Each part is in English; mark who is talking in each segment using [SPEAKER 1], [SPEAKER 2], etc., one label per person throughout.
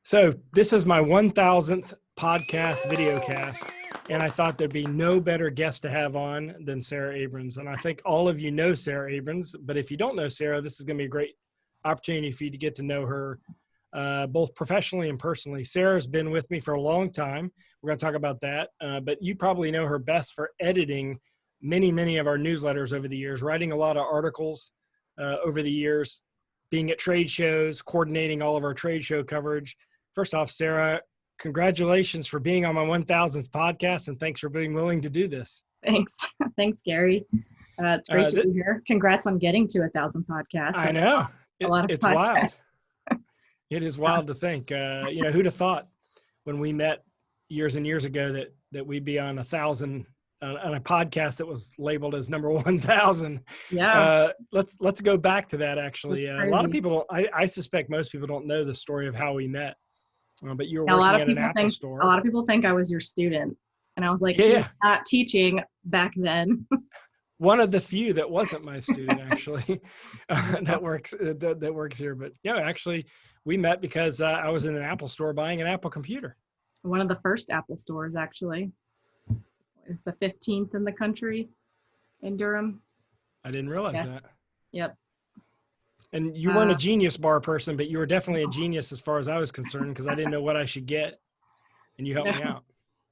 [SPEAKER 1] So this is my 1000th podcast videocast, and I thought there'd be no better guest to have on than Sara Abrons. And I think all of you know Sara Abrons, but if you don't know Sara, this is going to be a great opportunity for you to get to know her both professionally and personally. Sara's been with me for a long time. We're going to talk about that, but you probably know her best for editing many of our newsletters over the years, writing a lot of articles over the years, being at trade shows, coordinating all of our trade show coverage. First off, Sara, congratulations for being on my 1000th podcast, and thanks for being willing to do this.
[SPEAKER 2] Thanks. Thanks, Gary. It's great to be here. Congrats on getting to 1,000 podcasts.
[SPEAKER 1] I know.
[SPEAKER 2] It's
[SPEAKER 1] wild. It is wild to think. Who'd have thought when we met years and years ago that we'd be on 1,000 on a podcast that was labeled as number 1,000.
[SPEAKER 2] Yeah.
[SPEAKER 1] Let's go back to that. Actually, a lot of people, I suspect most people don't know the story of how we met. But you were working at an Apple store.
[SPEAKER 2] A lot of people think I was your student, and I was like, not teaching back then.
[SPEAKER 1] One of the few that wasn't my student, actually, that works here. But yeah, actually, we met because I was in an Apple store buying an Apple computer.
[SPEAKER 2] One of the first Apple stores, actually. Is the 15th in the country in Durham.
[SPEAKER 1] I didn't realize that.
[SPEAKER 2] Yep.
[SPEAKER 1] And you weren't a Genius Bar person, but you were definitely a genius as far as I was concerned, because I didn't know what I should get, and you helped me out.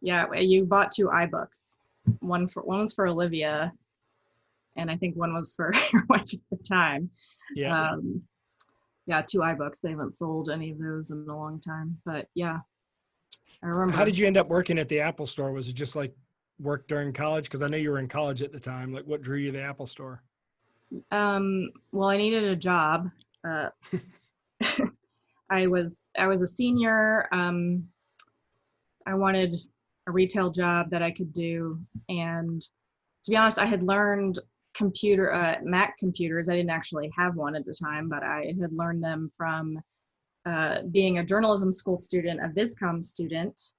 [SPEAKER 2] Yeah, you bought 2 iBooks. One was for Olivia, and I think one was for your wife at the time.
[SPEAKER 1] Yeah.
[SPEAKER 2] 2 iBooks. They haven't sold any of those in a long time, but yeah, I remember.
[SPEAKER 1] How did you end up working at the Apple store? Was it just like work during college? Because I know you were in college at the time. Like, what drew you to the Apple store?
[SPEAKER 2] Well, I needed a job. I was a senior. I wanted a retail job that I could do. And to be honest, I had learned Mac computers. I didn't actually have one at the time, but I had learned them from being a journalism school student, a VisCom student.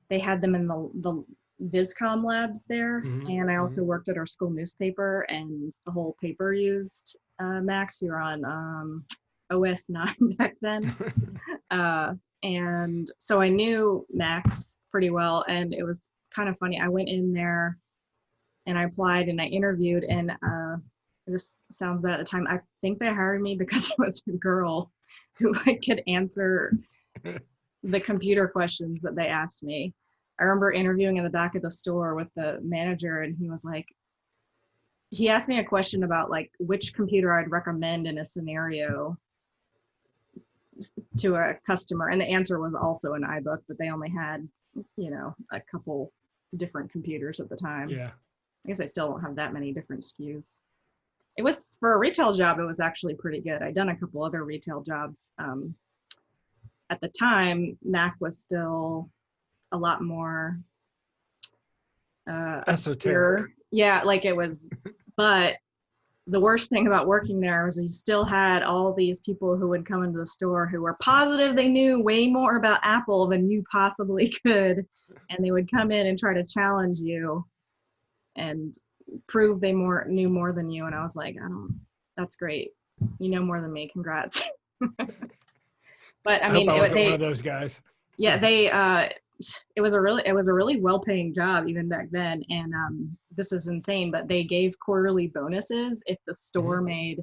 [SPEAKER 2] They had them in the VisCom labs there.
[SPEAKER 1] Mm-hmm.
[SPEAKER 2] And I also worked at our school newspaper, and the whole paper used Macs. You were on OS 9 back then. And so I knew Macs pretty well, and it was kind of funny. I went in there and I applied and I interviewed, and this sounds bad at the time. I think they hired me because I was a girl who could answer the computer questions that they asked me. I remember interviewing in the back of the store with the manager, and he asked me a question about which computer I'd recommend in a scenario to a customer. And the answer was also an iBook, but they only had, a couple different computers at the time.
[SPEAKER 1] Yeah.
[SPEAKER 2] I guess I still don't have that many different SKUs. It was, for a retail job, it was actually pretty good. I'd done a couple other retail jobs. At the time, Mac was still a lot more
[SPEAKER 1] esoteric.
[SPEAKER 2] Yeah, it was, but the worst thing about working there was you still had all these people who would come into the store who were positive they knew way more about Apple than you possibly could, and they would come in and try to challenge you and prove they knew more than you. And I was like, that's great, you know more than me, congrats. But I mean,
[SPEAKER 1] hope I wasn't one of those guys.
[SPEAKER 2] Yeah, it was a really well-paying job even back then, and this is insane, but they gave quarterly bonuses if the store made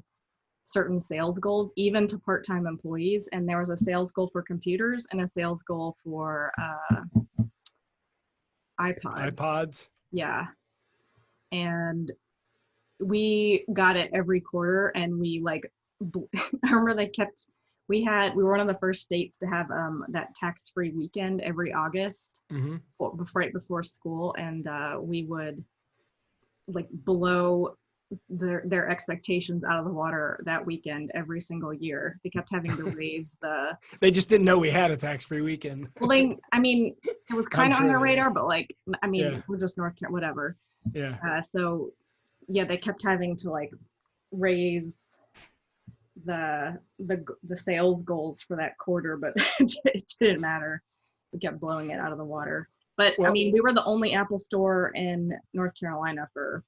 [SPEAKER 2] certain sales goals, even to part-time employees. And there was a sales goal for computers and a sales goal for iPods. Yeah, and we got it every quarter, and we I remember we were one of the first states to have that tax-free weekend every August, right before school, and we would blow their expectations out of the water that weekend every single year. They kept having to raise the.
[SPEAKER 1] They just didn't know we had a tax-free weekend.
[SPEAKER 2] Well, it was kind of on their radar, but we're just North Carolina, whatever.
[SPEAKER 1] Yeah.
[SPEAKER 2] So, yeah, they kept having to raise the sales goals for that quarter, but it didn't matter. We kept blowing it out of the water. But we were the only Apple store in North Carolina for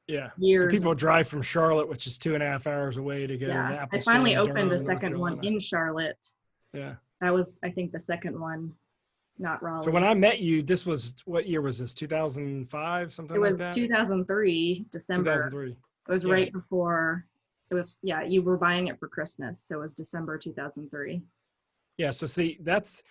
[SPEAKER 2] years.
[SPEAKER 1] So people drive from Charlotte, which is 2.5 hours away, to go to the Apple store.
[SPEAKER 2] I finally opened a second one in Charlotte.
[SPEAKER 1] Yeah.
[SPEAKER 2] That was, I think, the second one, not Raleigh.
[SPEAKER 1] So when I met you, this was, what year was this? 2005, something
[SPEAKER 2] It
[SPEAKER 1] like
[SPEAKER 2] was
[SPEAKER 1] that?
[SPEAKER 2] 2003, December.
[SPEAKER 1] 2003.
[SPEAKER 2] It was right before, it was, yeah, you were buying it for Christmas. So it was December 2003.
[SPEAKER 1] Yeah. So see, that's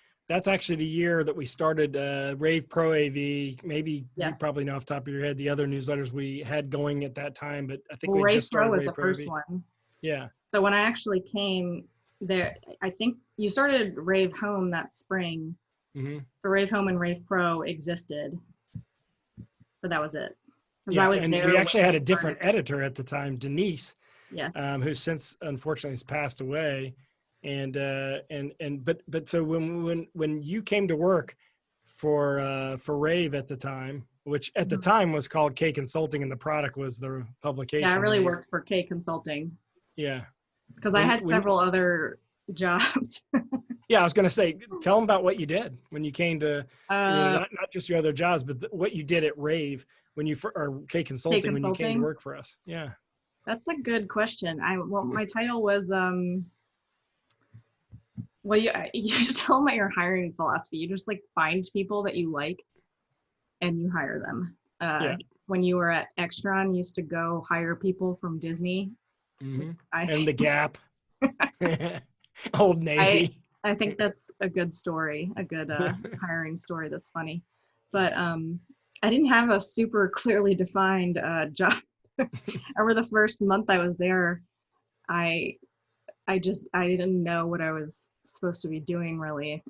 [SPEAKER 1] actually the year that we started rAVe Pro AV. Maybe you probably know off the top of your head the other newsletters we had going at that time, but I think we
[SPEAKER 2] rAVe
[SPEAKER 1] just started
[SPEAKER 2] Pro was
[SPEAKER 1] rAVe
[SPEAKER 2] the
[SPEAKER 1] Pro
[SPEAKER 2] first
[SPEAKER 1] AV.
[SPEAKER 2] one.
[SPEAKER 1] Yeah.
[SPEAKER 2] So when I actually came there, I think you started rAVe Home that spring.
[SPEAKER 1] Mm-hmm.
[SPEAKER 2] The rAVe Home and rAVe Pro existed, but that was it.
[SPEAKER 1] Yeah,
[SPEAKER 2] I was
[SPEAKER 1] and
[SPEAKER 2] there
[SPEAKER 1] we actually had a different editor at the time, Denise,
[SPEAKER 2] yes,
[SPEAKER 1] who since unfortunately has passed away. And but so when you came to work for rAVe at the time, which at the time was called K Consulting, and the product was the publication.
[SPEAKER 2] Yeah, I really
[SPEAKER 1] rAVe.
[SPEAKER 2] worked for K Consulting.
[SPEAKER 1] Yeah,
[SPEAKER 2] because I had several other jobs.
[SPEAKER 1] Yeah, I was going to say, tell them about what you did when you came to, not just your other jobs, but what you did at rAVe when you, or K Consulting, when you came to work for us. Yeah.
[SPEAKER 2] That's a good question. Well, my title was, well, you should tell them about your hiring philosophy. You just like find people that you like and you hire them. When you were at Extron, you used to go hire people from Disney.
[SPEAKER 1] Mm-hmm. And the Gap. Old Navy.
[SPEAKER 2] I think that's a good story, a good hiring story that's funny. But I didn't have a super clearly defined job. Over the first month I was there, I didn't know what I was supposed to be doing really.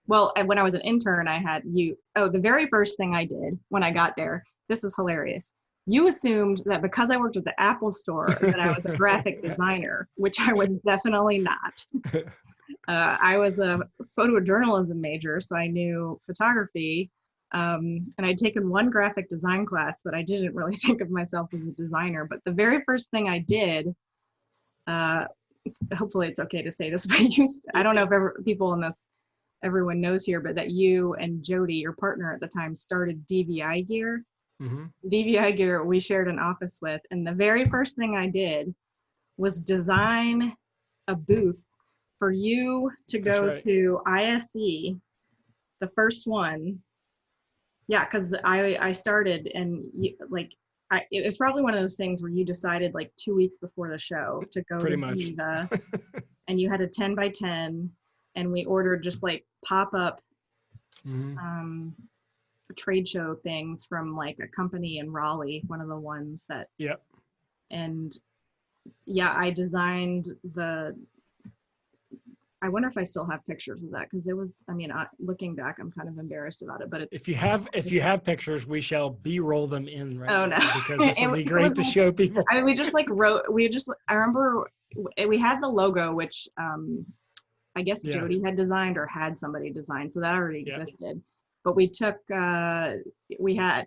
[SPEAKER 2] Well, when I was an intern, I had the very first thing I did when I got there, this is hilarious. You assumed that because I worked at the Apple store that I was a graphic designer, which I was definitely not. I was a photojournalism major, so I knew photography, and I'd taken one graphic design class, but I didn't really think of myself as a designer. But the very first thing I did, hopefully it's okay to say this, but I don't know if everyone knows here, but that you and Jody, your partner at the time, started DVI Gear. Mm-hmm. DVI Gear we shared an office with, and the very first thing I did was design a booth for you to go to ISE, the first one. Yeah, because I started, and it was probably one of those things where you decided like 2 weeks before the show to go to Geneva, and you had a 10 by 10, and we ordered just like pop-up trade show things from like a company in Raleigh, one of the ones that.
[SPEAKER 1] Yep.
[SPEAKER 2] And yeah, I designed I wonder if I still have pictures of that, because it was, looking back, I'm kind of embarrassed about it, but it's.
[SPEAKER 1] If you have pictures, we shall B-roll them in
[SPEAKER 2] right now,
[SPEAKER 1] because this will be great to show people.
[SPEAKER 2] I remember we had the logo, which I guess Jody had designed or had somebody design, so that already existed. But we took, we had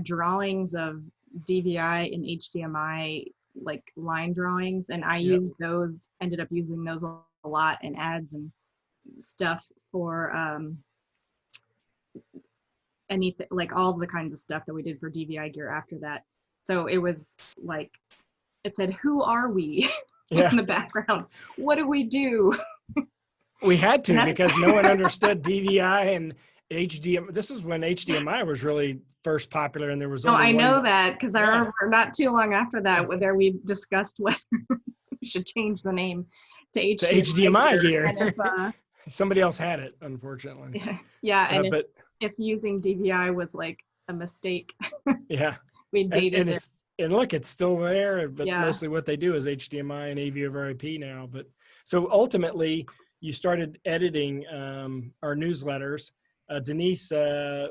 [SPEAKER 2] drawings of DVI and HDMI, like line drawings, and I used those, ended up using those a lot in ads and stuff for anything, like all the kinds of stuff that we did for DVI Gear after that. So it was like, it said, "Who are we?" in the background. What do we do?
[SPEAKER 1] We had to, because no one understood DVI and HDMI. This is when HDMI was really first popular, and there was only
[SPEAKER 2] I know that, because I remember not too long after that, whether we discussed whether we should change the name to HDMI Gear. And if,
[SPEAKER 1] somebody else had it, unfortunately.
[SPEAKER 2] Yeah, and if using DVI was like a mistake, we dated it.
[SPEAKER 1] And look, it's still there, but mostly what they do is HDMI and AV over IP now. But so ultimately, you started editing our newsletters. Denise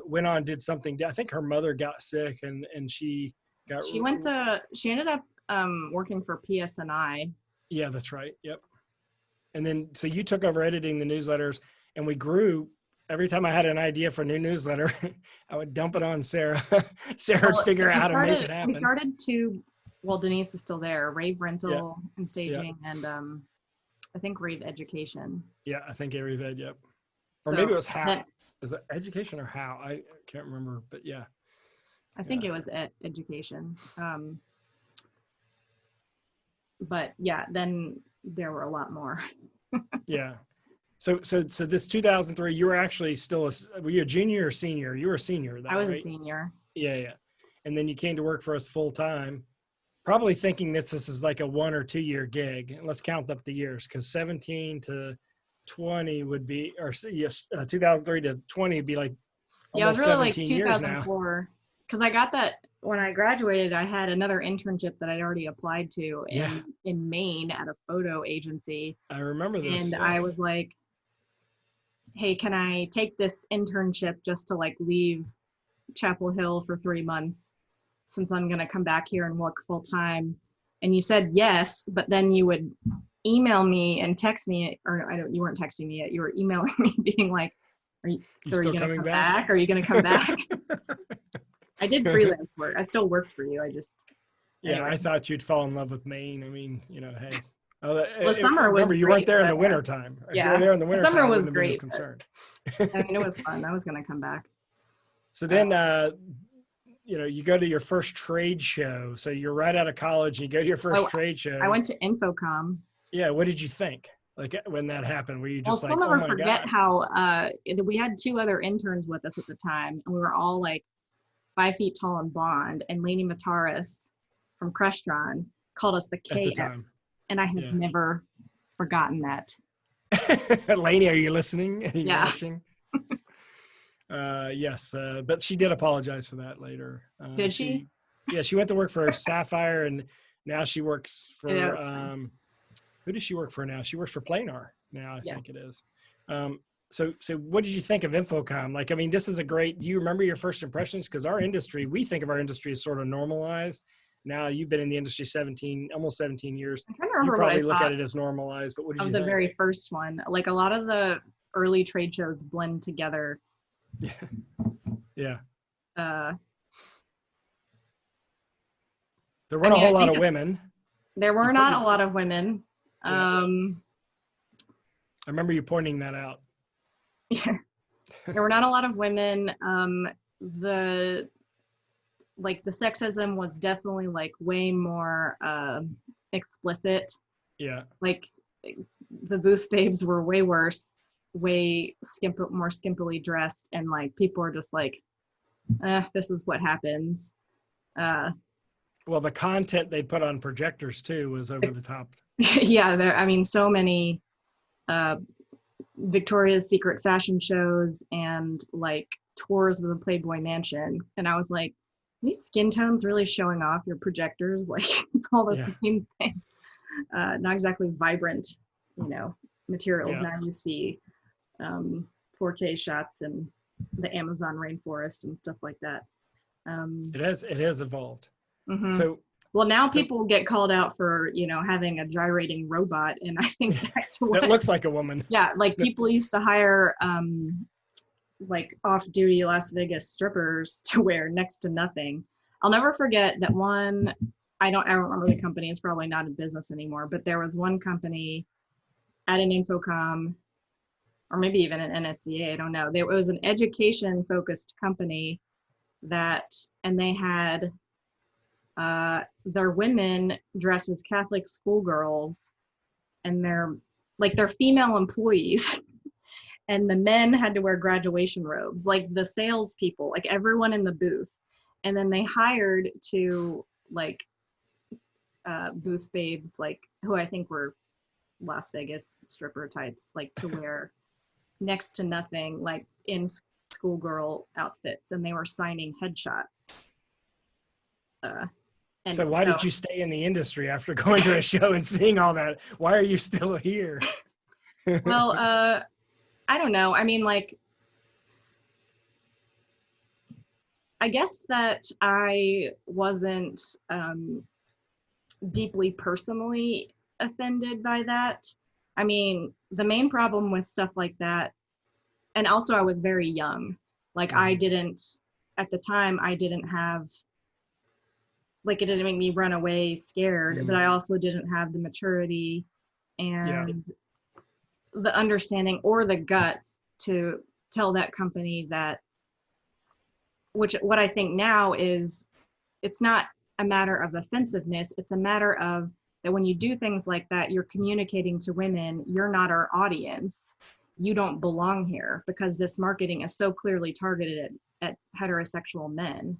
[SPEAKER 1] went on, did something. I think her mother got sick, and she ended up working for PSNI. Yeah, that's right. Yep. And then, so you took over editing the newsletters, and we grew. Every time I had an idea for a new newsletter, I would dump it on Sarah. Sarah would figure out how to make it happen. We started Denise is still there, rAVe Rental and Staging, and I think rAVe Education. Yeah, I think rAVe Ed, yep. Or maybe it was How. Was it Education or How? I can't remember, but yeah. I think it was Education. But yeah, then there were a lot more. Yeah. So this 2003, you were actually still were you a junior or senior? You were a senior though,
[SPEAKER 2] I was
[SPEAKER 1] right?
[SPEAKER 2] a senior.
[SPEAKER 1] Yeah, yeah. And then you came to work for us full time, probably thinking this is like a 1 or 2 year gig. And let's count up the years, because 17 to 20 would be, or yes, 2003 to 20 would be like
[SPEAKER 2] Yeah, it was
[SPEAKER 1] almost
[SPEAKER 2] really like
[SPEAKER 1] 17 years now.
[SPEAKER 2] 2004, because I got that when I graduated. I had another internship that I'd already applied to
[SPEAKER 1] Yeah,
[SPEAKER 2] in Maine at a photo agency,
[SPEAKER 1] I remember this.
[SPEAKER 2] and
[SPEAKER 1] Yeah.
[SPEAKER 2] I was like, "Hey, can I take this internship just to like leave Chapel Hill for 3 months, since I'm gonna come back here and work full time?" And you said yes, but then you would email me and text me, or you weren't texting me yet. You were emailing me, being like,
[SPEAKER 1] You
[SPEAKER 2] are you
[SPEAKER 1] still
[SPEAKER 2] gonna
[SPEAKER 1] coming
[SPEAKER 2] come
[SPEAKER 1] back?
[SPEAKER 2] back? Are you gonna come back?" I did freelance work. I still worked for you. I just,
[SPEAKER 1] Yeah,
[SPEAKER 2] anyway.
[SPEAKER 1] I thought you'd fall in love with Maine. I mean, hey.
[SPEAKER 2] The summer was
[SPEAKER 1] remember, you
[SPEAKER 2] great,
[SPEAKER 1] weren't there in
[SPEAKER 2] but,
[SPEAKER 1] the winter time. If you were
[SPEAKER 2] yeah,
[SPEAKER 1] there in the
[SPEAKER 2] the
[SPEAKER 1] winter
[SPEAKER 2] summer
[SPEAKER 1] time, I
[SPEAKER 2] was
[SPEAKER 1] wouldn't have been as
[SPEAKER 2] great, but
[SPEAKER 1] concerned.
[SPEAKER 2] I mean, it was fun. I was gonna come back.
[SPEAKER 1] So then, you go to your first trade show. So you're right out of college and you go to your first trade show.
[SPEAKER 2] I went to Infocom.
[SPEAKER 1] Yeah. What did you think? Like when that happened, were you
[SPEAKER 2] I'll
[SPEAKER 1] just
[SPEAKER 2] still
[SPEAKER 1] like, oh
[SPEAKER 2] never
[SPEAKER 1] my
[SPEAKER 2] forget
[SPEAKER 1] God?
[SPEAKER 2] how we had 2 other interns with us at the time, and we were all like 5 feet tall and blonde. And Lainey Mataris from Crestron called us the
[SPEAKER 1] At the time.
[SPEAKER 2] KX, and I have
[SPEAKER 1] Yeah.
[SPEAKER 2] never forgotten that.
[SPEAKER 1] Lainey, are you listening? Are you
[SPEAKER 2] Yeah.
[SPEAKER 1] watching? Yes, but she did apologize for that later.
[SPEAKER 2] Did she?
[SPEAKER 1] Yeah, she went to work for Sapphire, and now she works for,
[SPEAKER 2] Yeah,
[SPEAKER 1] who does she work for now? She works for Planar now, I
[SPEAKER 2] yeah.
[SPEAKER 1] think it is. So what did you think of Infocom? Like, I mean, this is a great, do you remember your first impressions? Because our industry, we think of our industry as sort of normalized. Now you've been in the industry almost 17 years.
[SPEAKER 2] I'm trying to
[SPEAKER 1] You
[SPEAKER 2] remember
[SPEAKER 1] probably
[SPEAKER 2] what I
[SPEAKER 1] look
[SPEAKER 2] thought
[SPEAKER 1] at it as normalized, but what did
[SPEAKER 2] of
[SPEAKER 1] you
[SPEAKER 2] the
[SPEAKER 1] think?
[SPEAKER 2] very first one. Like, a lot of the early trade shows blend together.
[SPEAKER 1] Yeah.
[SPEAKER 2] Uh,
[SPEAKER 1] There weren't a whole lot of women.
[SPEAKER 2] There were not a lot of women.
[SPEAKER 1] Yeah. I remember you pointing that out.
[SPEAKER 2] Yeah. There were not a lot of women. The sexism was definitely like way more explicit.
[SPEAKER 1] Yeah.
[SPEAKER 2] Like, the booth babes were way worse, way more skimpily dressed, and like people are just like, this is what happens.
[SPEAKER 1] Well, the content they put on projectors too was over the top.
[SPEAKER 2] Yeah, I mean, so many Victoria's Secret fashion shows and like tours of the Playboy Mansion, and I was like, these skin tones really showing off your projectors? Like, it's all the same thing. Not exactly vibrant, materials.
[SPEAKER 1] Yeah.
[SPEAKER 2] Now you see 4K shots in the Amazon rainforest and stuff like that.
[SPEAKER 1] It has evolved.
[SPEAKER 2] Mm-hmm.
[SPEAKER 1] So,
[SPEAKER 2] well, now people get called out for, having a gyrating robot. And I think back to
[SPEAKER 1] that looks like a woman.
[SPEAKER 2] Yeah. Like, people used to hire like off-duty Las Vegas strippers to wear next to nothing. I'll never forget that one. I don't remember the company. It's probably not in business anymore, but there was one company at an Infocom, or maybe even an NSCA, I don't know. It was an education-focused company and they had their women dress as Catholic schoolgirls, and they're female employees. And the men had to wear graduation robes, like the salespeople, like everyone in the booth. And then they hired to booth babes, like who I think were Las Vegas stripper types, like to wear next to nothing, like in schoolgirl outfits, and they were signing headshots.
[SPEAKER 1] So why did you stay in the industry after going to a show and seeing all that? Why are you still here?
[SPEAKER 2] Well, I don't know. I mean, like, I guess that I wasn't deeply personally offended by that. I mean, the main problem with stuff like that, and also I was very young. Like, at the time, I didn't have, like, it didn't make me run away scared, but I also didn't have the maturity and the understanding or the guts to tell that company that, what I think now is, it's not a matter of offensiveness. It's a matter of that when you do things like that, you're communicating to women, you're not our audience. you don't belong here because this marketing is so clearly targeted at heterosexual men.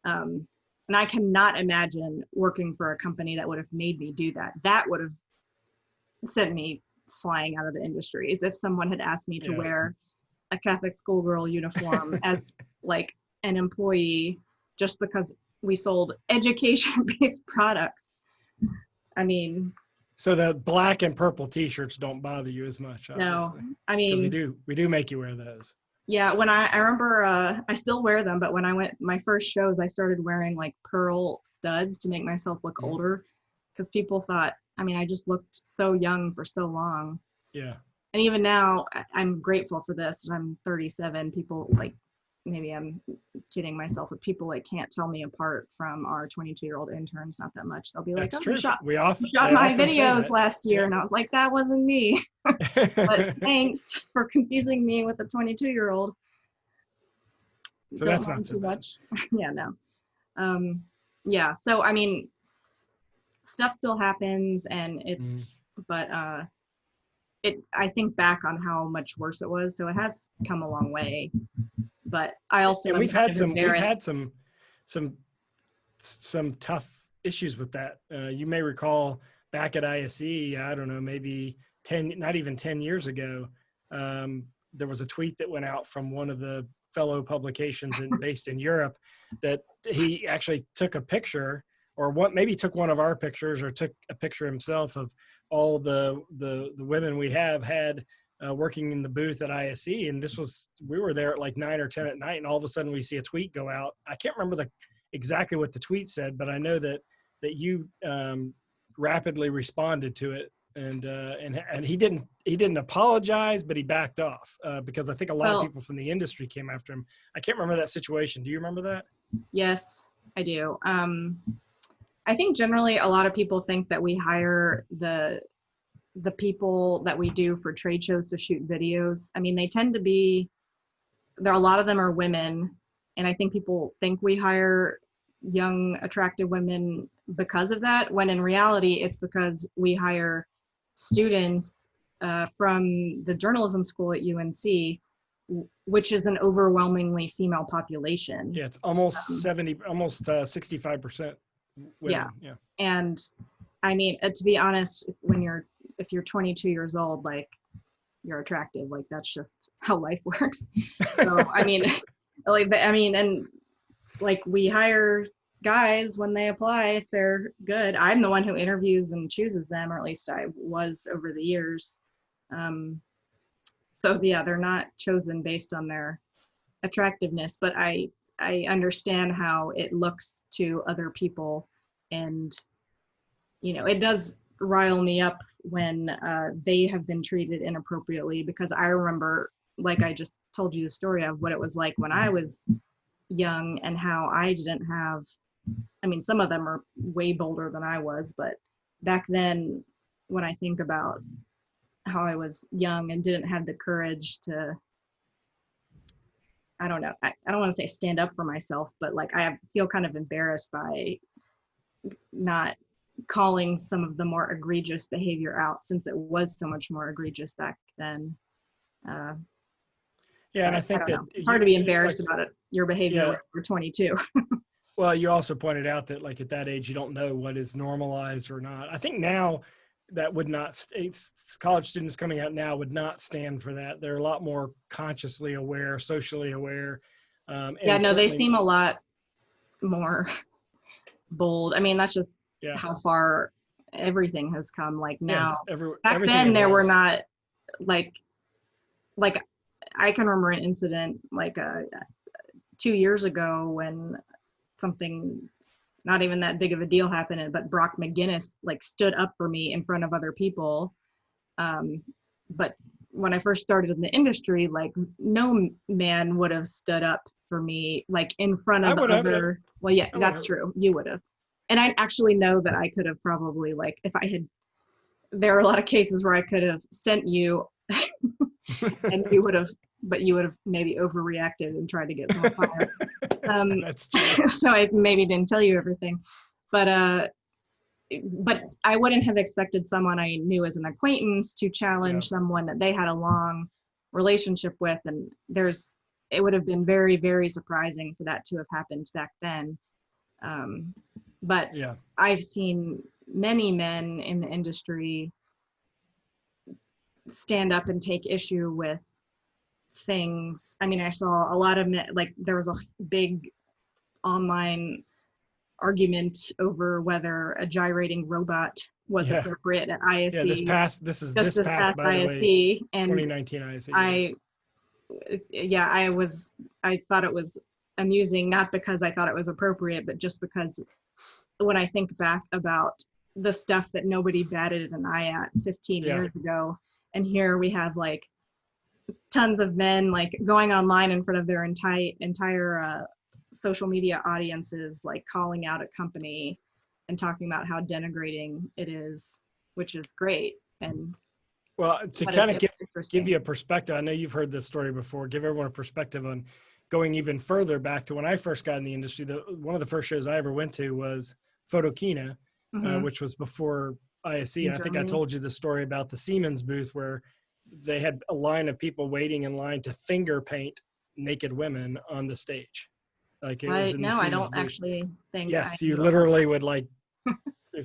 [SPEAKER 2] And I cannot imagine working for a company that would have made me do that. That would have sent me flying out of the industry, as if someone had asked me to wear a Catholic schoolgirl uniform as like an employee just because we sold education-based products. I mean,
[SPEAKER 1] so the black and purple t-shirts don't bother you as much, obviously.
[SPEAKER 2] No, I mean,
[SPEAKER 1] we do make you wear those.
[SPEAKER 2] Yeah, when I remember, I still wear them, but when I went my first shows, I started wearing like pearl studs to make myself look older, because people thought, I mean, I just looked so young for so long.
[SPEAKER 1] Yeah.
[SPEAKER 2] And even now, I'm grateful for this. I'm 37. People like, maybe I'm kidding myself, but people like can't tell me apart from our 22-year-old interns, not that much. They'll be like,
[SPEAKER 1] That's
[SPEAKER 2] oh,
[SPEAKER 1] true.
[SPEAKER 2] you shot
[SPEAKER 1] They
[SPEAKER 2] my
[SPEAKER 1] often say
[SPEAKER 2] videos
[SPEAKER 1] that.
[SPEAKER 2] last year. And I was like, that wasn't me. But thanks for confusing me with a 22-year-old.
[SPEAKER 1] So
[SPEAKER 2] Don't
[SPEAKER 1] that's
[SPEAKER 2] mind
[SPEAKER 1] not so
[SPEAKER 2] too
[SPEAKER 1] bad.
[SPEAKER 2] much. Yeah, no. Yeah, so I mean, stuff still happens, and it's, but I think back on how much worse it was. So it has come a long way, but I also,
[SPEAKER 1] and
[SPEAKER 2] we've had
[SPEAKER 1] some tough issues with that. You may recall back at ISE, I don't know, maybe not even 10 years ago, there was a tweet that went out from one of the fellow publications based in Europe that he actually took a picture, or maybe took one of our pictures, or took a picture himself of all the women we have had working in the booth at ISE. And we were there at like 9 or 10 at night, and all of a sudden we see a tweet go out. I can't remember exactly what the tweet said, but I know that you rapidly responded to it. And he didn't apologize, but he backed off because I think a lot of people from the industry came after him. I can't remember that situation. Do you remember that?
[SPEAKER 2] Yes, I do. I think generally a lot of people think that we hire the people that we do for trade shows to shoot videos. I mean, they tend to be, a lot of them are women, and I think people think we hire young, attractive women because of that, when in reality, it's because we hire students from the journalism school at UNC, which is an overwhelmingly female population.
[SPEAKER 1] Yeah, it's almost 65% women. Yeah.
[SPEAKER 2] And I mean, to be honest, if you're 22 years old, like, you're attractive, like that's just how life works. So I mean, and like we hire guys when they apply if they're good. I'm the one who interviews and chooses them, or at least I was over the years. So yeah, they're not chosen based on their attractiveness, but I understand how it looks to other people, and it does rile me up when they have been treated inappropriately, because I remember, like I just told you the story of what it was like when I was young, and how I didn't have, I mean, some of them are way bolder than I was, but back then, when I think about how I was young and didn't have the courage to, I don't know, I don't want to say stand up for myself, but like I feel kind of embarrassed by not calling some of the more egregious behavior out, since it was so much more egregious back then.
[SPEAKER 1] Yeah, and I think that
[SPEAKER 2] it's hard to be embarrassed about your behavior when you're 22.
[SPEAKER 1] Well, you also pointed out that like at that age, you don't know what is normalized or not. I think now that would not, college students coming out now would not stand for that. They're a lot more consciously aware, socially aware.
[SPEAKER 2] They seem a lot more bold. I mean, that's just how far everything has come. Like now, back then there were not like I can remember an incident like 2 years ago when something not even that big of a deal happened, but Brock McGinnis like stood up for me in front of other people. But when I first started in the industry, like no man would have stood up for me like in front of other. Well, yeah, that's true. You would have. And I actually know that I could have probably, like, if I had, there are a lot of cases where I could have sent you and you would have maybe overreacted and tried to get someone fired.
[SPEAKER 1] That's true.
[SPEAKER 2] So I maybe didn't tell you everything, but I wouldn't have expected someone I knew as an acquaintance to challenge someone that they had a long relationship with, and it would have been very, very surprising for that to have happened back then. But
[SPEAKER 1] Yeah.
[SPEAKER 2] I've seen many men in the industry stand up and take issue with things. I mean, I saw a lot of men, like there was a big online argument over whether a gyrating robot was
[SPEAKER 1] Yeah.
[SPEAKER 2] appropriate at
[SPEAKER 1] Yeah.
[SPEAKER 2] ISC.
[SPEAKER 1] This
[SPEAKER 2] Just this
[SPEAKER 1] past,
[SPEAKER 2] past
[SPEAKER 1] by the way,
[SPEAKER 2] ISC, and
[SPEAKER 1] 2019 ISC.
[SPEAKER 2] I thought it was amusing, not because I thought it was appropriate, but just because when I think back about the stuff that nobody batted an eye at 15
[SPEAKER 1] Yeah.
[SPEAKER 2] years ago, and here we have like tons of men like going online in front of their entire social media audiences, like calling out a company and talking about how denigrating it is, which is great. And
[SPEAKER 1] Well, to
[SPEAKER 2] but
[SPEAKER 1] kind of
[SPEAKER 2] it's
[SPEAKER 1] give you
[SPEAKER 2] interesting.
[SPEAKER 1] a perspective, I know you've heard this story before, give everyone a perspective on going even further back to when I first got in the industry. One of the first shows I ever went to was Photokina,
[SPEAKER 2] Mhm.
[SPEAKER 1] which was before ISE.
[SPEAKER 2] In
[SPEAKER 1] And I think I
[SPEAKER 2] Germany.
[SPEAKER 1] told you the story about the Siemens booth where they had a line of people waiting in line to finger paint naked women on the stage. Like it was in the
[SPEAKER 2] No, I
[SPEAKER 1] Siemens
[SPEAKER 2] don't
[SPEAKER 1] booth.
[SPEAKER 2] actually think I
[SPEAKER 1] Yes, you
[SPEAKER 2] knew about
[SPEAKER 1] literally would like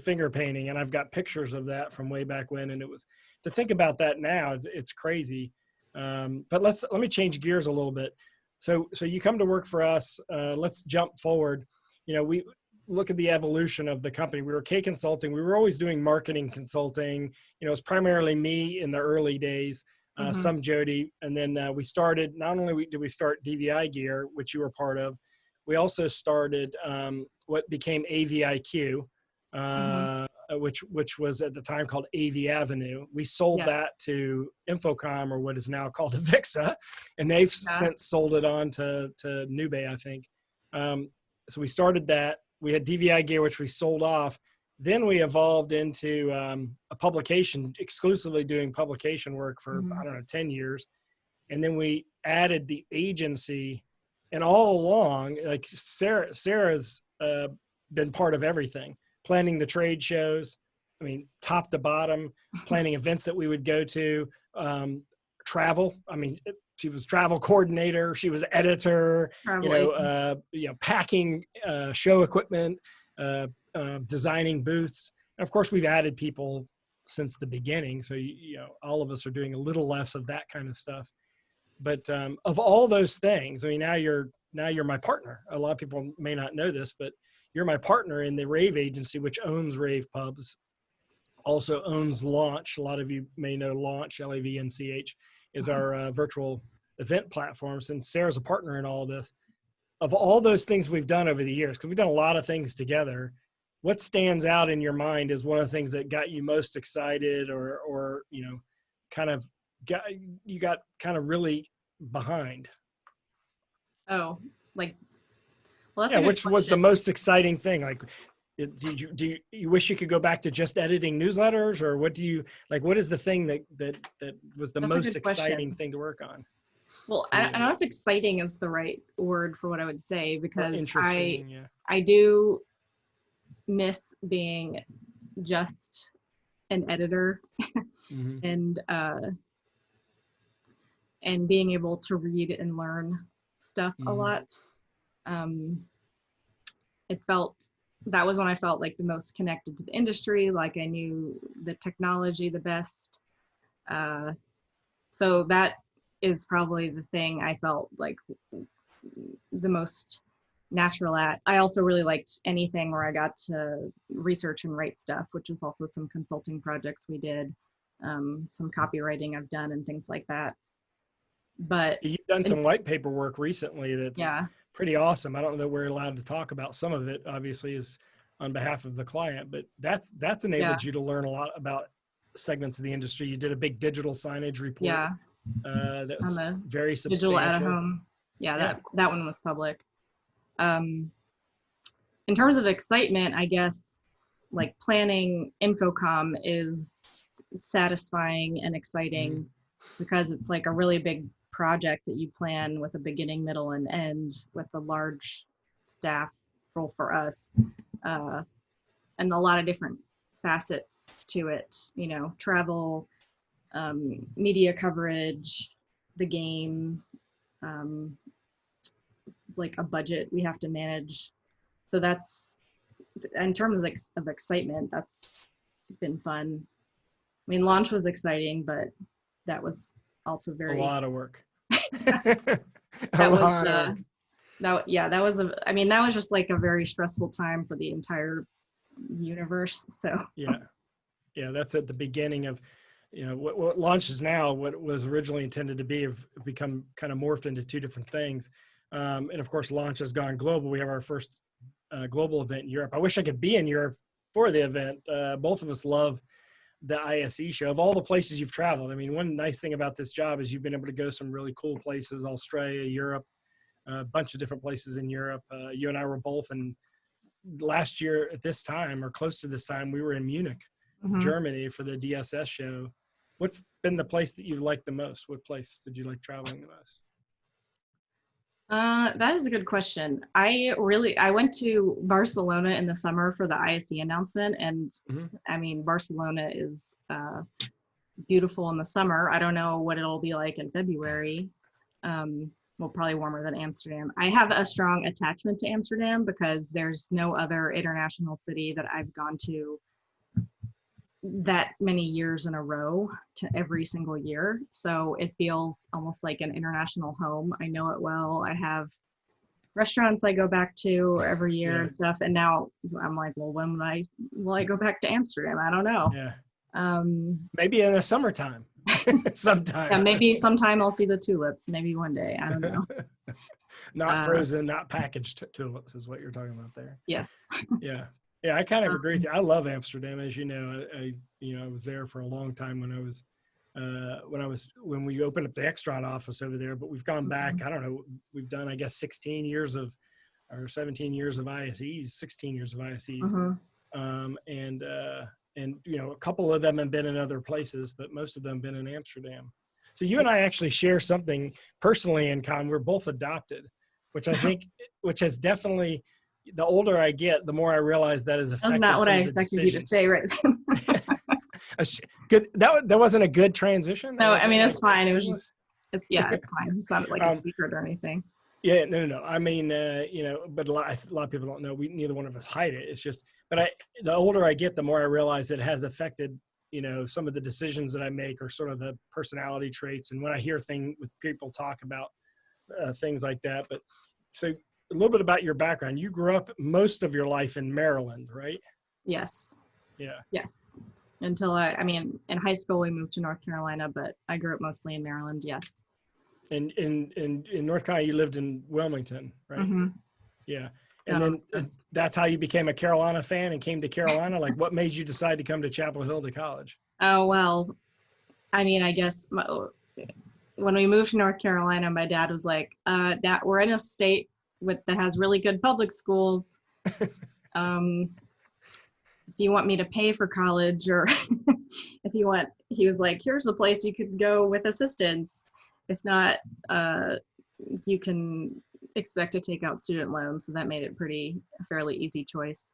[SPEAKER 1] finger painting, and I've got pictures of that from way back when. And it was, to think about that now, it's crazy. But let me change gears a little bit. So you come to work for us. Let's jump forward. We look at the evolution of the company. We were K Consulting. We were always doing marketing consulting. It's primarily me in the early days,
[SPEAKER 2] that. Mhm.
[SPEAKER 1] some Jody, and then we started. Not only did we start DVI Gear, which you were part of, we also started what became AVIQ,
[SPEAKER 2] Mhm.
[SPEAKER 1] which was at the time called AV Avenue. We sold
[SPEAKER 2] Yeah.
[SPEAKER 1] that to Infocom, or what is now called Avixa, and they've
[SPEAKER 2] Yeah.
[SPEAKER 1] since sold it on to Nube, I think. So we started that. We had DVI Gear, which we sold off. Then we evolved into a publication, exclusively doing publication work for,
[SPEAKER 2] Mhm.
[SPEAKER 1] I don't know, 10 years. And then we added the agency, and all along, like Sarah's been part of everything, planning the trade shows. I mean, top to bottom, planning events that we would go to, travel. I mean, she was travel coordinator. She was editor.
[SPEAKER 2] Probably.
[SPEAKER 1] Packing show equipment, designing booths. And of course, we've added people since the beginning. So all of us are doing a little less of that kind of stuff. But of all those things, I mean, now you're my partner. A lot of people may not know this, but you're my partner in the rAVe agency, which owns rAVe Pubs, also owns Launch. A lot of you may know Launch, LAVNCH, is our virtual event platform. Since Sarah's a partner in all this, of all those things we've done over the years, because we've done a lot of things together, what stands out in your mind is one of the things that got you most excited, or kind of got kind of really behind?
[SPEAKER 2] Oh, like, well, that's
[SPEAKER 1] Yeah,
[SPEAKER 2] a good
[SPEAKER 1] which was the
[SPEAKER 2] question.
[SPEAKER 1] most exciting thing? Like, do you wish you could go back to just editing newsletters, or what do you like? What is the thing that was the
[SPEAKER 2] That's a
[SPEAKER 1] most
[SPEAKER 2] good
[SPEAKER 1] exciting
[SPEAKER 2] question.
[SPEAKER 1] thing to work on
[SPEAKER 2] Well,
[SPEAKER 1] for
[SPEAKER 2] I
[SPEAKER 1] you?
[SPEAKER 2] don't know if exciting is the right word for what I would say,
[SPEAKER 1] Or
[SPEAKER 2] because
[SPEAKER 1] interesting? Yeah.
[SPEAKER 2] I do miss being just an editor
[SPEAKER 1] Mm-hmm.
[SPEAKER 2] and being able to read and learn stuff a
[SPEAKER 1] Mm-hmm.
[SPEAKER 2] lot. Um, it felt that was when I felt like the most connected to the industry, like I knew the technology the best. So that is probably the thing I felt like the most natural at. I also really liked anything where I got to research and write stuff, which was also some consulting projects we did, some copywriting I've done and things like that. But
[SPEAKER 1] You've done some white paper work recently that's
[SPEAKER 2] yeah,
[SPEAKER 1] pretty awesome. I don't know that we're allowed to talk about some of it, obviously, is on behalf of the client, but that's
[SPEAKER 2] yeah,
[SPEAKER 1] enabled you to learn a lot about segments of the industry. You did a big digital signage report
[SPEAKER 2] yeah,
[SPEAKER 1] that
[SPEAKER 2] on
[SPEAKER 1] was
[SPEAKER 2] the
[SPEAKER 1] very
[SPEAKER 2] digital out of
[SPEAKER 1] substantial.
[SPEAKER 2] home. Yeah,
[SPEAKER 1] Yeah.
[SPEAKER 2] that one was public. Um, in terms of excitement, I guess like planning Infocom is satisfying and
[SPEAKER 1] Mm-hmm.
[SPEAKER 2] exciting because it's like a really big project that you plan with a beginning, middle, and end with a large staff role for us, uh, and a lot of different facets to it. Travel, media coverage, the game, like a budget we have to manage. So that's, in terms of excitement, that's been fun. I mean, launch was exciting, but that was also
[SPEAKER 1] A
[SPEAKER 2] very,
[SPEAKER 1] lot of work.
[SPEAKER 2] that
[SPEAKER 1] A
[SPEAKER 2] was,
[SPEAKER 1] lot of work.
[SPEAKER 2] that was I mean, that was just like a very stressful time for the entire universe. So
[SPEAKER 1] Yeah, that's at the beginning of, what launches now, what was originally intended to be, have become kind of morphed into two different things. And of course, launch has gone global. We have our first global event in Europe. I wish I could be in Europe for the event. Both of us love the ISE show. Of all the places you've traveled, I mean, one nice thing about this job is you've been able to go some really cool places: Australia, Europe, a bunch of different places in Europe. You and I were both in last year at this time, or close to this time, we were in Munich, Germany, for the DSS show. What's been the place that you've liked the most? What place did you like traveling the most?
[SPEAKER 2] That is a good question. I went to Barcelona in the summer for the ISE announcement, and I mean, Barcelona is beautiful in the summer. I don't know what it'll be like in February. Well, probably warmer than Amsterdam. I have a strong attachment to Amsterdam because there's no other international city that I've gone to that many years in a row, every single year. So it feels almost like an international home. I know it well. I have restaurants I go back to every year and stuff. And now I'm like, well, when will I go back to Amsterdam? I don't know.
[SPEAKER 1] Yeah. Maybe in the summertime. Sometime.
[SPEAKER 2] Yeah, maybe sometime I'll see the tulips. Maybe one day. I don't know.
[SPEAKER 1] Not frozen, not packaged tulips is what you're talking about there.
[SPEAKER 2] Yes.
[SPEAKER 1] Yeah. Yeah, I kind of agree with you. I love Amsterdam, as you know. I was there for a long time when we opened up the Extron office over there. But we've gone back. I don't know. We've done, I guess, 17 years of ISEs, 16 years of ISEs, and a couple of them have been in other places, but most of them have been in Amsterdam. So you and I actually share something personally in common. We're both adopted, which I think, which has definitely. The older I get, the more I realize that is affected.
[SPEAKER 2] That's not what I expected you to say, right?
[SPEAKER 1] Good. That wasn't a good transition.
[SPEAKER 2] No, I mean, it's fine. It was just, it's fine. It's not like a secret or anything.
[SPEAKER 1] Yeah, no. I mean, but a lot of people don't know. Neither one of us hide it. It's just, but the older I get, the more I realize it has affected, some of the decisions that I make, or sort of the personality traits. And when I hear with people talk about things like that, but so. A little bit about your background. You grew up most of your life in Maryland, right?
[SPEAKER 2] Yes.
[SPEAKER 1] Yeah.
[SPEAKER 2] Yes. Until I mean, in high school we moved to North Carolina, but I grew up mostly in Maryland. Yes. And
[SPEAKER 1] in North Carolina, you lived in Wilmington, right?
[SPEAKER 2] Mm-hmm.
[SPEAKER 1] Yeah. And then that's how you became a Carolina fan and came to Carolina. Like, what made you decide to come to Chapel Hill to college?
[SPEAKER 2] Oh, well, I mean, I guess when we moved to North Carolina, my dad was like, "Dad, we're in a state that has really good public schools. If you want me to pay for college, or he was like, here's a place you could go with assistance. If not, you can expect to take out student loans." So that made it a fairly easy choice.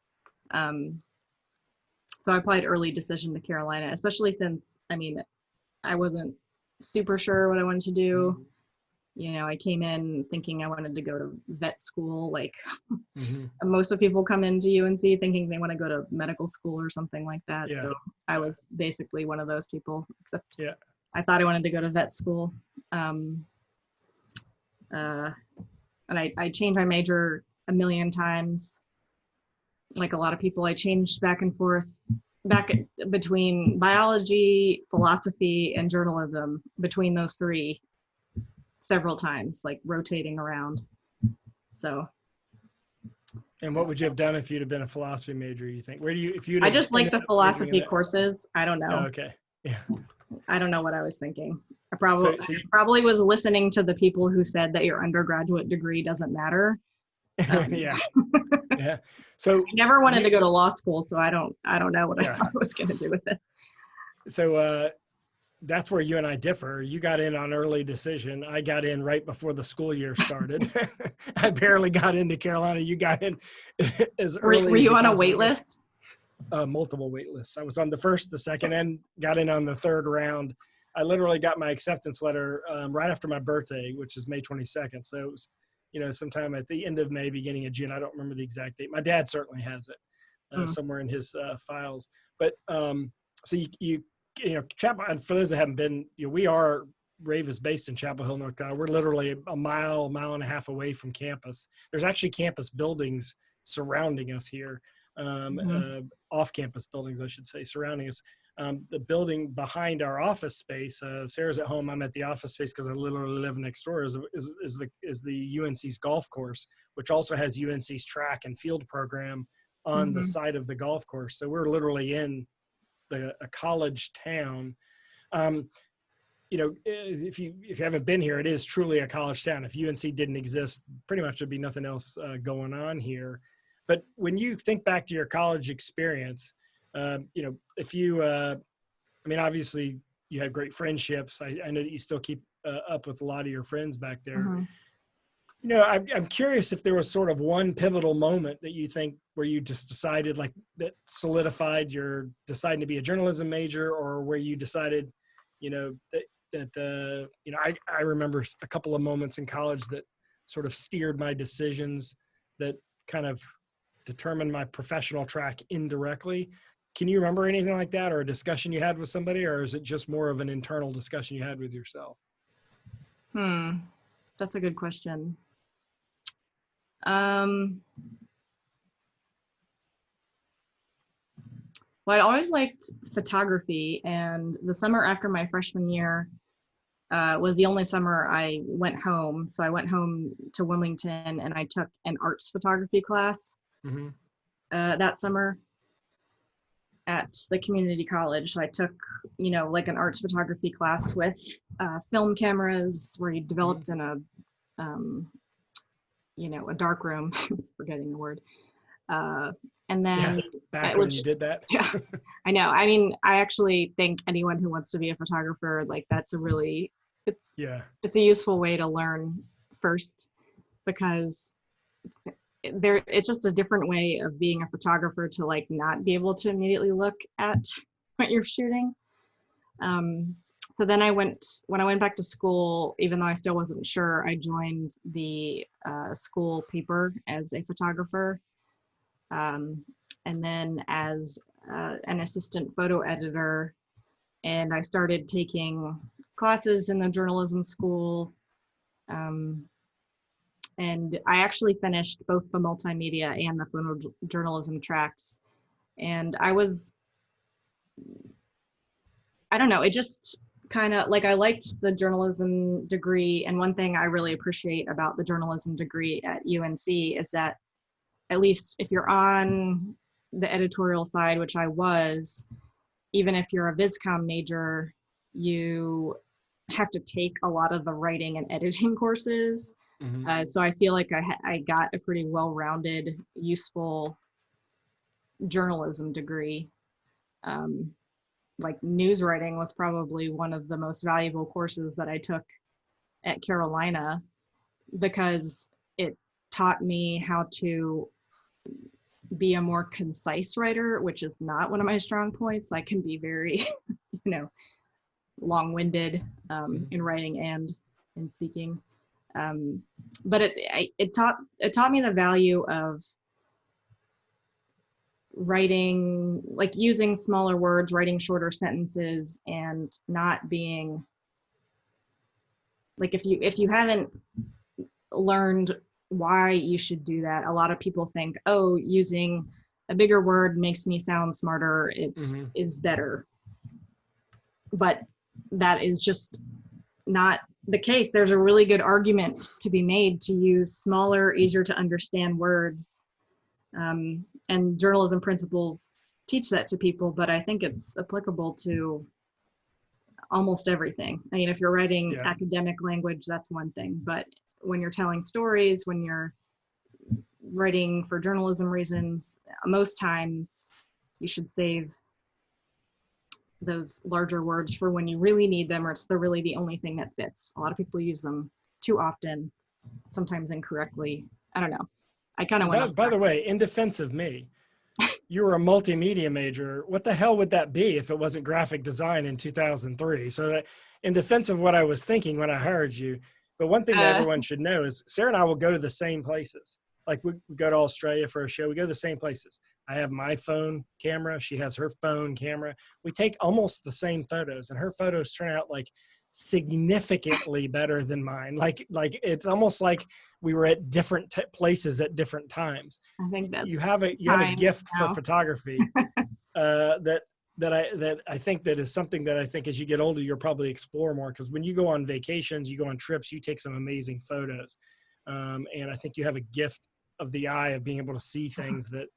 [SPEAKER 2] So I applied early decision to Carolina, especially since, I mean, I wasn't super sure what I wanted to do. I came in thinking I wanted to go to vet school. Like most of people come into UNC thinking they want to go to medical school or something like that. Yeah. So I was basically one of those people, except I thought I wanted to go to vet school. And I changed my major a million times. Like a lot of people, I changed back and forth, between biology, philosophy, and journalism, between those three, several times, like rotating around. So.
[SPEAKER 1] And what would you have done if you'd have been a philosophy major, you think?
[SPEAKER 2] I just like the philosophy courses. I don't know.
[SPEAKER 1] Oh, okay. Yeah.
[SPEAKER 2] I don't know what I was thinking. I probably was listening to the people who said that your undergraduate degree doesn't matter.
[SPEAKER 1] Yeah. Yeah. So
[SPEAKER 2] I never wanted to go to law school, so I don't know what I thought I was going to do with it.
[SPEAKER 1] So that's where you and I differ. You got in on early decision. I got in right before the school year started. I barely got into Carolina. You got in as early.
[SPEAKER 2] Were you on a wait list?
[SPEAKER 1] Multiple wait lists. I was on the first, the second, and got in on the third round. I literally got my acceptance letter right after my birthday, which is May 22nd. So it was, sometime at the end of May, beginning of June. I don't remember the exact date. My dad certainly has it somewhere in his files. But so Chapel, and for those that haven't been, rAVe is based in Chapel Hill, North Carolina. We're literally a mile and a half away from campus. There's actually campus buildings surrounding us here, off-campus buildings, I should say, surrounding us. The building behind our office space, Sarah's at home, I'm at the office space because I literally live next door, is the UNC's golf course, which also has UNC's track and field program on the side of the golf course. So we're literally in a college town. If you haven't been here, it is truly a college town. If UNC didn't exist, pretty much there'd be nothing else going on here. But when you think back to your college experience, if you, obviously you had great friendships. I know that you still keep up with a lot of your friends back there. I'm curious if there was sort of one pivotal moment that you think where you just decided, like, that solidified your deciding to be a journalism major, or where you decided, I remember a couple of moments in college that sort of steered my decisions, that kind of determined my professional track indirectly. Can you remember anything like that, or a discussion you had with somebody, or is it just more of an internal discussion you had with yourself?
[SPEAKER 2] That's a good question. Well, I always liked photography, and the summer after my freshman year was the only summer I went home. So I went home to Wilmington, and I took an arts photography class that summer at the community college. So I took, like an arts photography class with film cameras, where you developed in a dark room. I was forgetting the word. And then
[SPEAKER 1] back when you did that.
[SPEAKER 2] Yeah, I know. I mean, I actually think anyone who wants to be a photographer, like, that's it's a useful way to learn first, because it's just a different way of being a photographer to, like, not be able to immediately look at what you're shooting. So then when I went back to school, even though I still wasn't sure, I joined the school paper as a photographer. And then as an assistant photo editor, and I started taking classes in the journalism school. And I actually finished both the multimedia and the photojournalism tracks. And I don't know, it just kind of, like, I liked the journalism degree. And one thing I really appreciate about the journalism degree at UNC is that, at least if you're on the editorial side, which I was, even if you're a viscom major, you have to take a lot of the writing and editing courses. So I feel like I got a pretty well-rounded, useful journalism degree. Like, news writing was probably one of the most valuable courses that I took at Carolina, because it taught me how to be a more concise writer, which is not one of my strong points. I can be very, long-winded in writing and in speaking. But it taught me the value of writing, like, using smaller words, writing shorter sentences, and not being, like, if you haven't learned why you should do that, a lot of people think, oh, using a bigger word makes me sound smarter, is better. But that is just not the case. There's a really good argument to be made to use smaller, easier to understand words. And journalism principles teach that to people, but I think it's applicable to almost everything. I mean, if you're writing academic language, that's one thing, but when you're telling stories, when you're writing for journalism reasons, most times you should save those larger words for when you really need them, or it's really the only thing that fits. A lot of people use them too often, sometimes incorrectly. I don't know. I kind of went.
[SPEAKER 1] By the way, in defense of me, you were a multimedia major. What the hell would that be if it wasn't graphic design in 2003? So that, in defense of what I was thinking when I hired you, but one thing that everyone should know is Sarah and I will go to the same places. Like we go to Australia for a show. We go to the same places. I have my phone camera. She has her phone camera. We take almost the same photos, and her photos turn out like significantly better than mine. Like it's almost like we were at different places at different times.
[SPEAKER 2] I think that's
[SPEAKER 1] You have a gift for photography that I think that is something that I think as you get older you'll probably explore more, because when you go on vacations, you go on trips, you take some amazing photos, and I think you have a gift of the eye of being able to see things that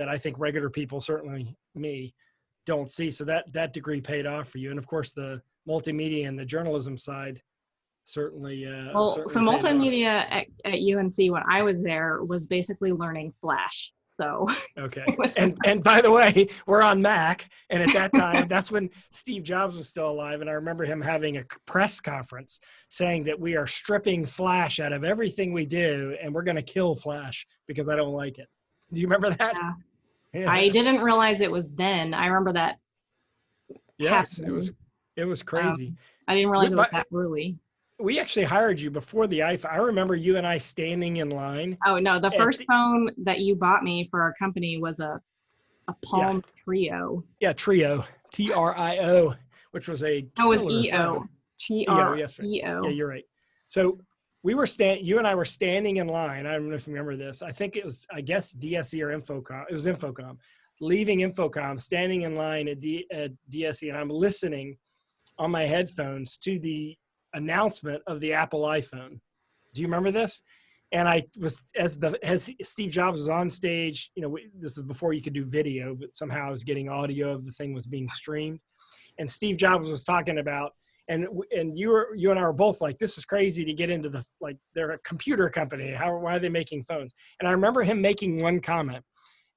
[SPEAKER 1] I think regular people, certainly me, don't see. So that degree paid off for you, and of course the multimedia and the journalism side certainly.
[SPEAKER 2] So multimedia at UNC when I was there was basically learning Flash. So
[SPEAKER 1] okay. And by the way, we're on Mac, and at that time, that's when Steve Jobs was still alive, and I remember him having a press conference saying that we are stripping Flash out of everything we do, and we're going to kill Flash because I don't like it. Do you remember that?
[SPEAKER 2] Yeah. I didn't realize it was then. I remember that.
[SPEAKER 1] Yes,
[SPEAKER 2] happening.
[SPEAKER 1] it was crazy.
[SPEAKER 2] I didn't realize it was that early.
[SPEAKER 1] We actually hired you before the iPhone. I remember you and I standing in line.
[SPEAKER 2] Oh no, the first phone that you bought me for our company was a Palm Trio.
[SPEAKER 1] Yeah, Trio, TRIO, which was a.
[SPEAKER 2] No, it was EO. TREO.
[SPEAKER 1] Yes, right. Yeah, you're right. So we were you and I were standing in line. I don't know if you remember this. I think it was, I guess, DSE or Infocom. It was Infocom. Leaving Infocom, standing in line at DSE, and I'm listening on my headphones to the announcement of the Apple iPhone. Do you remember this? And I was, as Steve Jobs was on stage, this is before you could do video, but somehow I was getting audio of the thing was being streamed. And Steve Jobs was talking about, and you and I were both like, this is crazy to get into they're a computer company. Why are they making phones? And I remember him making one comment.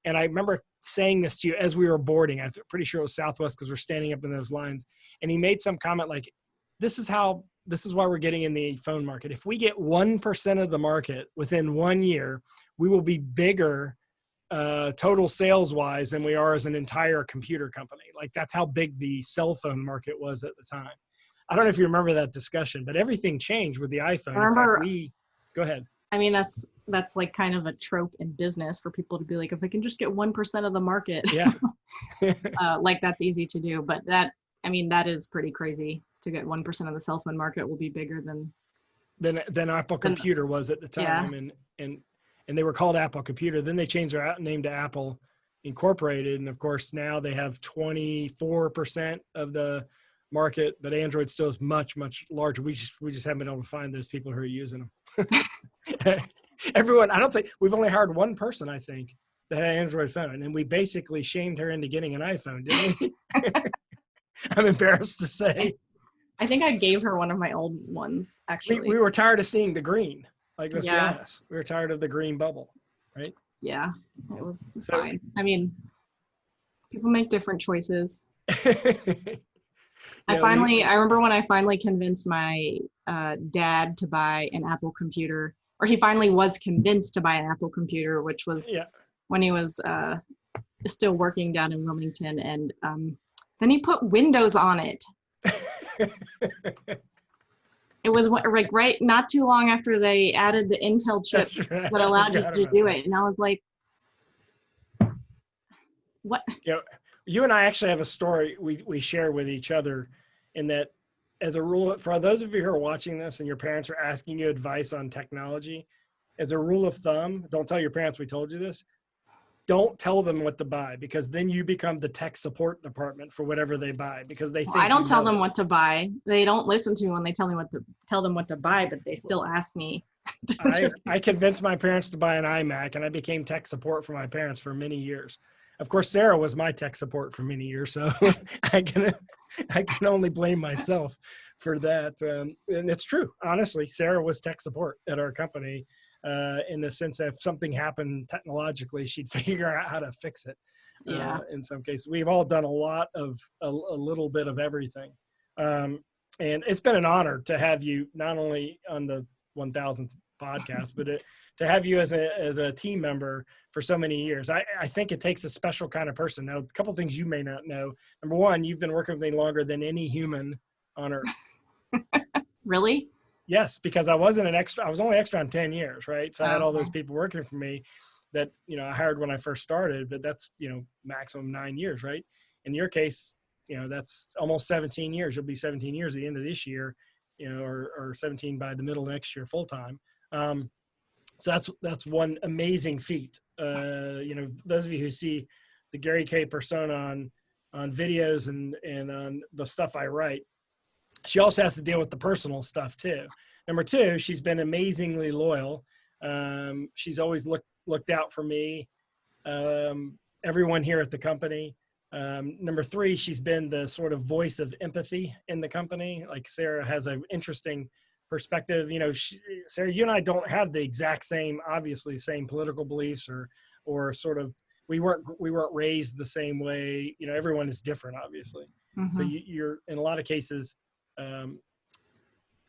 [SPEAKER 1] And I remember saying this to you as we were boarding. I'm pretty sure it was Southwest because we're standing up in those lines. And he made some comment like, this is why we're getting in the phone market. If we get 1% of the market within 1 year, we will be bigger total sales wise than we are as an entire computer company. Like that's how big the cell phone market was at the time. I don't know if you remember that discussion, but everything changed with the iPhone.
[SPEAKER 2] I remember,
[SPEAKER 1] go ahead.
[SPEAKER 2] I mean, that's like kind of a trope in business for people to be like, if they can just get 1% of the market,
[SPEAKER 1] yeah,
[SPEAKER 2] like that's easy to do. But that is pretty crazy to get 1% of the cell phone market will be bigger than
[SPEAKER 1] Apple Computer was at the time. Yeah. And they were called Apple Computer. Then they changed their name to Apple Incorporated. And of course, now they have 24% of the market, but Android still is much, much larger. We just haven't been able to find those people who are using them. Everyone, I don't think we've only hired one person, I think, that had an Android phone. And we basically shamed her into getting an iPhone, didn't we? I'm embarrassed to say.
[SPEAKER 2] I think I gave her one of my old ones, actually.
[SPEAKER 1] We were tired of seeing the green. Like, let's be honest. We were tired of the green bubble, right?
[SPEAKER 2] Yeah, it was fine. I mean, people make different choices. I remember when I finally convinced my dad to buy an Apple computer, or he finally was convinced to buy an Apple computer, which was when he was still working down in Wilmington. And then he put Windows on it. It was like not too long after they added the Intel chip that allowed you to do it. And I was like, what?
[SPEAKER 1] You and I actually have a story we share with each other, in that, as a rule, for those of you who are watching this and your parents are asking you advice on technology, as a rule of thumb, don't tell your parents we told you this. Don't tell them what to buy, because then you become the tech support department for whatever they buy, because they think
[SPEAKER 2] I don't tell them what to buy. They don't listen to me when they tell them what to buy, but they still ask me.
[SPEAKER 1] I convinced my parents to buy an iMac, and I became tech support for my parents for many years. Of course, Sarah was my tech support for many years, so I can only blame myself for that. And it's true, honestly. Sarah was tech support at our company. In the sense that if something happened technologically, she'd figure out how to fix it. In some cases, we've all done a little bit of everything. And it's been an honor to have you not only on the 1000th podcast, but to have you as a team member for so many years, I think it takes a special kind of person. Now, a couple of things you may not know. Number one, you've been working with me longer than any human on earth.
[SPEAKER 2] Really?
[SPEAKER 1] Yes, because I was only extra on 10 years, right? So I had all those
[SPEAKER 2] Okay.
[SPEAKER 1] people working for me that, I hired when I first started, but that's, maximum 9 years, right? In your case, that's almost 17 years. You'll be 17 years at the end of this year, or 17 by the middle of next year, full time. So that's one amazing feat. Those of you who see the Gary K persona on videos and on the stuff I write, she also has to deal with the personal stuff too. Number two, she's been amazingly loyal. She's always looked out for me, everyone here at the company. Number three, she's been the sort of voice of empathy in the company. Like Sara has an interesting perspective. Sara, you and I don't have the exact same, obviously, same political beliefs or sort of, we weren't raised the same way. Everyone is different, obviously.
[SPEAKER 2] Mm-hmm.
[SPEAKER 1] So you're in a lot of cases.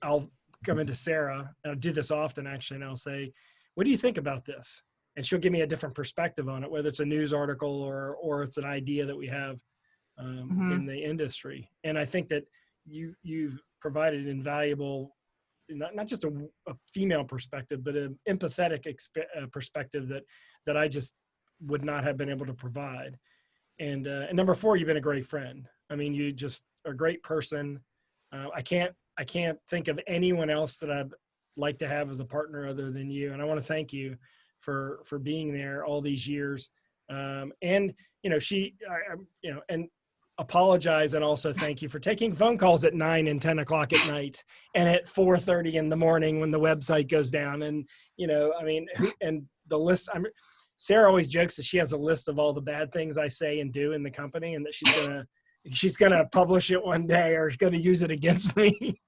[SPEAKER 1] I'll come into Sara, and I'll do this often actually, and I'll say, what do you think about this? And she'll give me a different perspective on it, whether it's a news article or it's an idea that we have in the industry. And I think that you've provided invaluable, not just a female perspective, but an empathetic perspective that I just would not have been able to provide. And number four, you've been a great friend. I mean, you just are a great person. I can't think of anyone else that I'd like to have as a partner other than you. And I want to thank you for being there all these years. And apologize and also thank you for taking phone calls at 9 and 10 o'clock at night and at 4:30 in the morning when the website goes down. And, and the list, Sara always jokes that she has a list of all the bad things I say and do in the company, and that she's gonna publish it one day or she's gonna use it against me.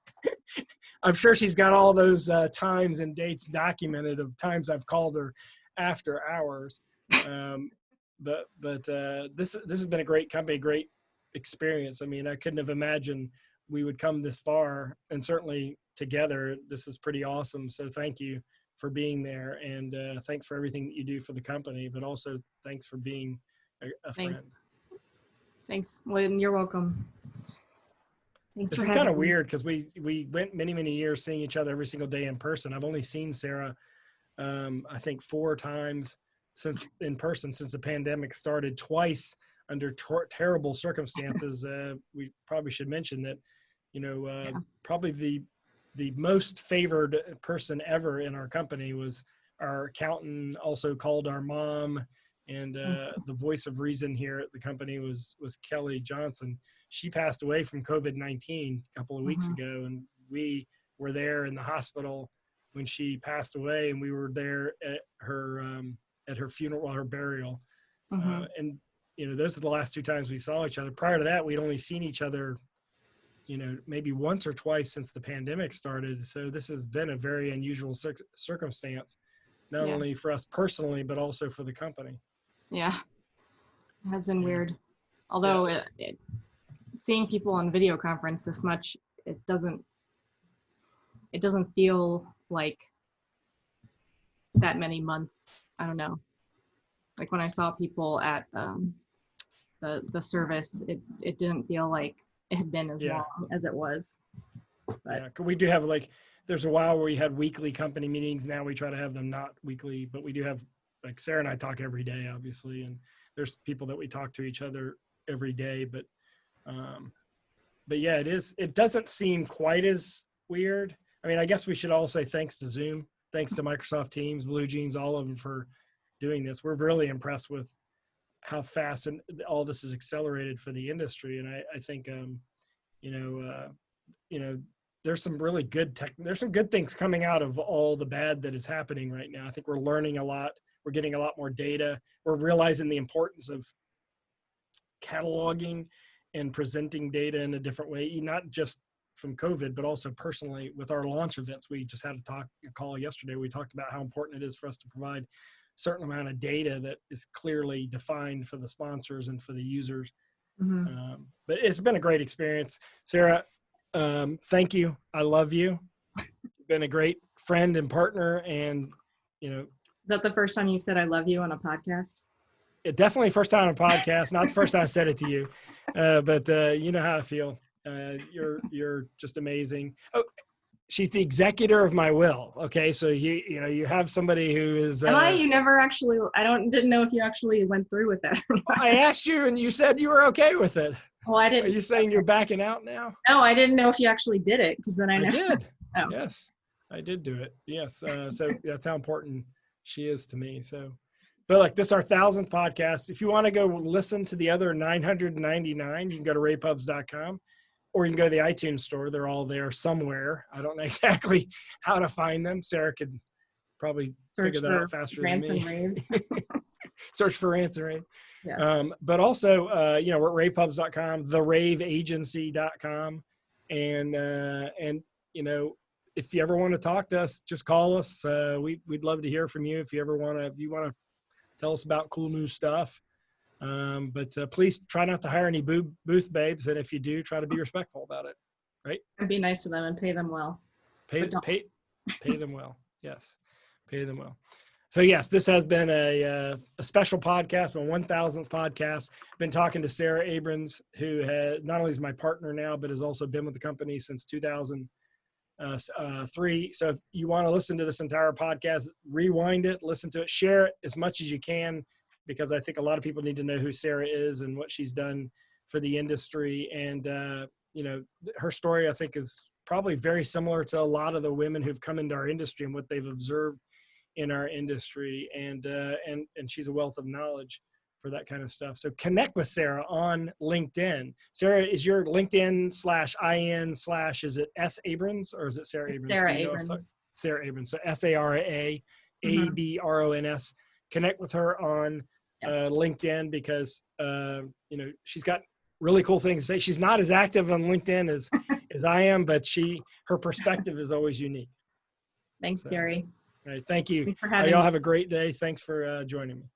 [SPEAKER 1] I'm sure she's got all those times and dates documented of times I've called her after hours. But this has been a great company, great experience. I mean, I couldn't have imagined we would come this far, and certainly together, this is pretty awesome. So thank you for being there, and thanks for everything that you do for the company, but also thanks for being a friend.
[SPEAKER 2] Thanks. Well, you're welcome. Thanks for having me.
[SPEAKER 1] It's kind of weird because we went many years seeing each other every single day in person. I've only seen Sara, I think 4 times in person since the pandemic started, twice under terrible circumstances. We probably should mention that, probably the most favored person ever in our company was our accountant, also called our mom. And the voice of reason here at the company was Kelly Johnson. She passed away from COVID-19 a couple of weeks ago, and we were there in the hospital when she passed away, and we were there at her funeral, her burial. And those are the last 2 times we saw each other. Prior to that, we'd only seen each other, maybe once or twice since the pandemic started. So this has been a very unusual circumstance, not only for us personally, but also for the company. Yeah,
[SPEAKER 2] it has been weird. Although seeing people on video conference this much, it doesn't feel like that many months. I don't know. Like when I saw people at the service, it didn't feel like it had been as long as it was. But
[SPEAKER 1] we do have there's a while where we had weekly company meetings. Now we try to have them not weekly, but we do have, like Sara and I talk every day, obviously, and there's people that we talk to each other every day. But yeah, it doesn't seem quite as weird. I mean, I guess we should all say thanks to Zoom, thanks to Microsoft Teams, Blue Jeans, all of them for doing this. We're really impressed with how fast and all this is accelerated for the industry. And I think, there's some really good there's some good things coming out of all the bad that is happening right now. I think we're learning a lot. We're getting a lot more data. We're realizing the importance of cataloging and presenting data in a different way, not just from COVID, but also personally with our launch events. We just had a call yesterday. We talked about how important it is for us to provide a certain amount of data that is clearly defined for the sponsors and for the users. But it's been a great experience. Sara, thank you. I love you. been a great friend and partner, and
[SPEAKER 2] Is that the first time you've said I love you on a podcast?
[SPEAKER 1] it definitely first time on a podcast, not the first time I said it to you, but you know how I feel. You're just amazing. Oh, she's the executor of my will. Okay, so you have somebody who is.
[SPEAKER 2] Am I? You never actually. Didn't know if you actually went through with that.
[SPEAKER 1] I asked you, and you said you were okay with it.
[SPEAKER 2] Well, I didn't.
[SPEAKER 1] Are you saying you're backing out now?
[SPEAKER 2] No, I didn't know if you actually did it, because then I never.
[SPEAKER 1] Did.
[SPEAKER 2] Oh.
[SPEAKER 1] Yes, I did do it. Yes, so that's how important she is to me. So, but like this, our 1000th podcast. If you want to go listen to the other 999, you can go to rAVepubs.com. Or you can go to the iTunes store. They're all there somewhere. I don't know exactly how to find them. Sarah could probably figure that out faster than me. Search for rants and raves. Yes. But also, we're at rAVepubs.com, therAVeagency.com. And if you ever want to talk to us, just call us. We'd love to hear from you. If you want to tell us about cool new stuff. But please try not to hire any booth babes. And if you do, try to be respectful about it. Right.
[SPEAKER 2] And be nice to them and pay them well.
[SPEAKER 1] Pay them well. Yes. Pay them well. So yes, this has been a special podcast, my 1000th podcast. I've been talking to Sara Abrons, who has not only is my partner now, but has also been with the company since 2003. So if you want to listen to this entire podcast, rewind it, listen to it, share it as much as you can, because I think a lot of people need to know who Sara is and what she's done for the industry. And, her story, I think, is probably very similar to a lot of the women who've come into our industry and what they've observed in our industry. And she's a wealth of knowledge for that kind of stuff. So connect with Sara on LinkedIn. Sara, is your LinkedIn /IN/ is it S Abrons or is it Sara Abrons?
[SPEAKER 2] Sara Abrons.
[SPEAKER 1] Sara Abrons. So SARAABRONS. Connect with her on LinkedIn, because she's got really cool things to say. She's not as active on LinkedIn as I am, but her perspective is always unique.
[SPEAKER 2] Thanks, Gary.
[SPEAKER 1] All right, thank you.
[SPEAKER 2] Thanks for having me.
[SPEAKER 1] Y'all have a great day. Thanks for joining me.